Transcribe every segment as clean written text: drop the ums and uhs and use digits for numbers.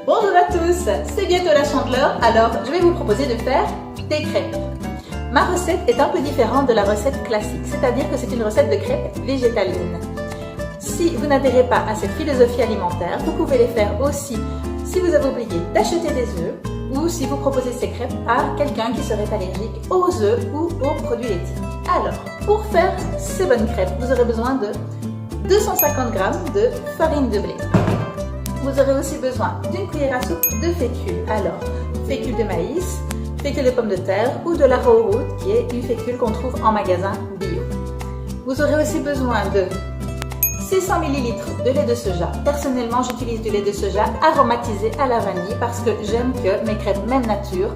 Bonjour à tous, c'est bientôt la Chandeleur, alors je vais vous proposer de faire des crêpes. Ma recette est un peu différente de la recette classique, c'est-à-dire que c'est une recette de crêpes végétaliennes. Si vous n'adhérez pas à cette philosophie alimentaire, vous pouvez les faire aussi si vous avez oublié d'acheter des œufs ou si vous proposez ces crêpes à quelqu'un qui serait allergique aux œufs ou aux produits laitiers. Alors, pour faire ces bonnes crêpes, vous aurez besoin de 250 g de farine de blé. Vous aurez aussi besoin d'une cuillère à soupe de fécule. Alors, fécule de maïs, fécule de pommes de terre ou de l'arrowroot qui est une fécule qu'on trouve en magasin bio. Vous aurez aussi besoin de 600 ml de lait de soja. Personnellement, j'utilise du lait de soja aromatisé à la vanille parce que j'aime que mes crêpes, même nature,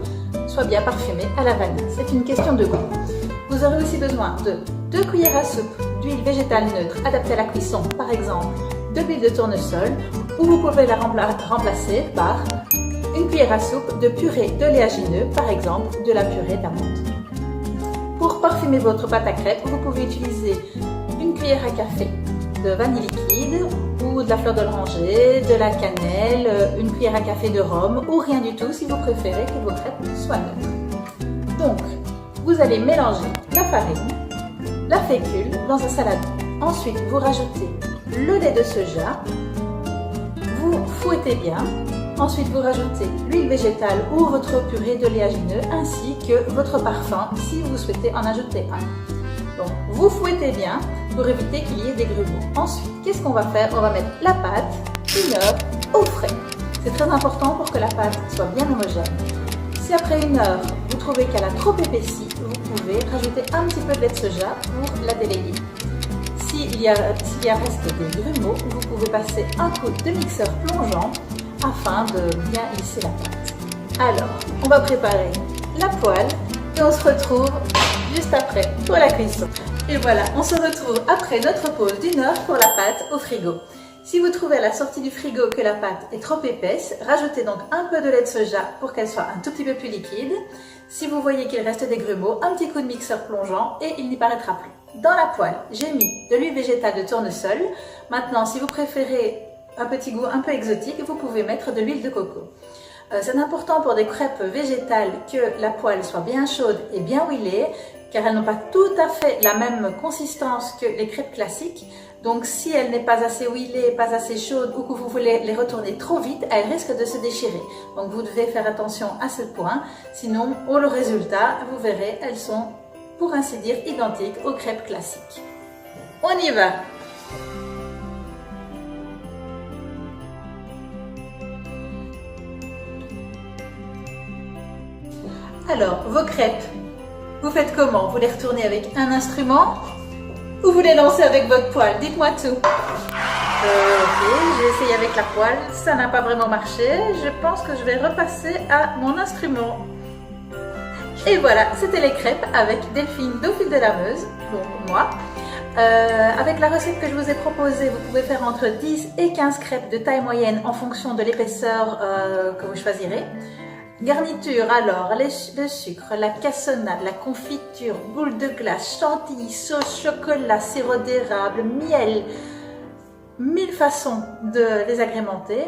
soient bien parfumées à la vanille. C'est une question de goût. Vous aurez aussi besoin de 2 cuillères à soupe d'huile végétale neutre adaptée à la cuisson, par exemple de l'huile de tournesol, ou vous pouvez la remplacer par une cuillère à soupe de purée d'oléagineux, par exemple de la purée d'amande. Pour parfumer votre pâte à crêpes, vous pouvez utiliser une cuillère à café de vanille liquide ou de la fleur d'oranger, de la cannelle, une cuillère à café de rhum ou rien du tout si vous préférez que vos crêpes soient neutres. Donc, vous allez mélanger la farine, la fécule dans un saladier. Ensuite, vous rajoutez le lait de soja, vous fouettez bien. Ensuite, vous rajoutez l'huile végétale ou votre purée d'oléagineux ainsi que votre parfum si vous souhaitez en ajouter un. Donc, vous fouettez bien pour éviter qu'il y ait des grumeaux. Ensuite, qu'est-ce qu'on va faire? On va mettre la pâte 1 heure au frais. C'est très important pour que la pâte soit bien homogène. Si après 1 heure, vous trouvez qu'elle a trop épaissi, vous pouvez rajouter un petit peu de lait de soja pour la délayer. S'il y reste des grumeaux, vous pouvez passer un coup de mixeur plongeant afin de bien lisser la pâte. Alors, on va préparer la poêle et on se retrouve juste après pour la cuisson. Et voilà, on se retrouve après notre pause d'1 heure pour la pâte au frigo. Si vous trouvez à la sortie du frigo que la pâte est trop épaisse, rajoutez donc un peu de lait de soja pour qu'elle soit un tout petit peu plus liquide. Si vous voyez qu'il reste des grumeaux, un petit coup de mixeur plongeant et il n'y paraîtra plus. Dans la poêle, j'ai mis de l'huile végétale de tournesol. Maintenant, si vous préférez un petit goût un peu exotique, vous pouvez mettre de l'huile de coco. C'est important pour des crêpes végétales que la poêle soit bien chaude et bien huilée, car elles n'ont pas tout à fait la même consistance que les crêpes classiques. Donc si elle n'est pas assez huilée, pas assez chaude ou que vous voulez les retourner trop vite, elles risquent de se déchirer. Donc vous devez faire attention à ce point, sinon au résultat, vous verrez, elles sont pour ainsi dire identiques aux crêpes classiques. On y va! Alors, vos crêpes, vous faites comment? Vous les retournez avec un instrument ou vous les lancez avec votre poêle? Dites-moi tout. Ok, j'ai essayé avec la poêle, ça n'a pas vraiment marché. Je pense que je vais repasser à mon instrument. Et voilà, c'était les crêpes avec Delphine d'Au Fil de la Meuse, donc moi. Avec la recette que je vous ai proposée, vous pouvez faire entre 10 et 15 crêpes de taille moyenne en fonction de l'épaisseur que vous choisirez. Garniture alors, le sucre, la cassonade, la confiture, boule de glace, chantilly, sauce, chocolat, sirop d'érable, miel, 1000 façons de les agrémenter.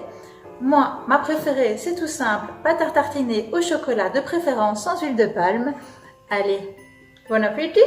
Moi, ma préférée, c'est tout simple, pâte à tartiner au chocolat, de préférence sans huile de palme. Allez, bon appétit!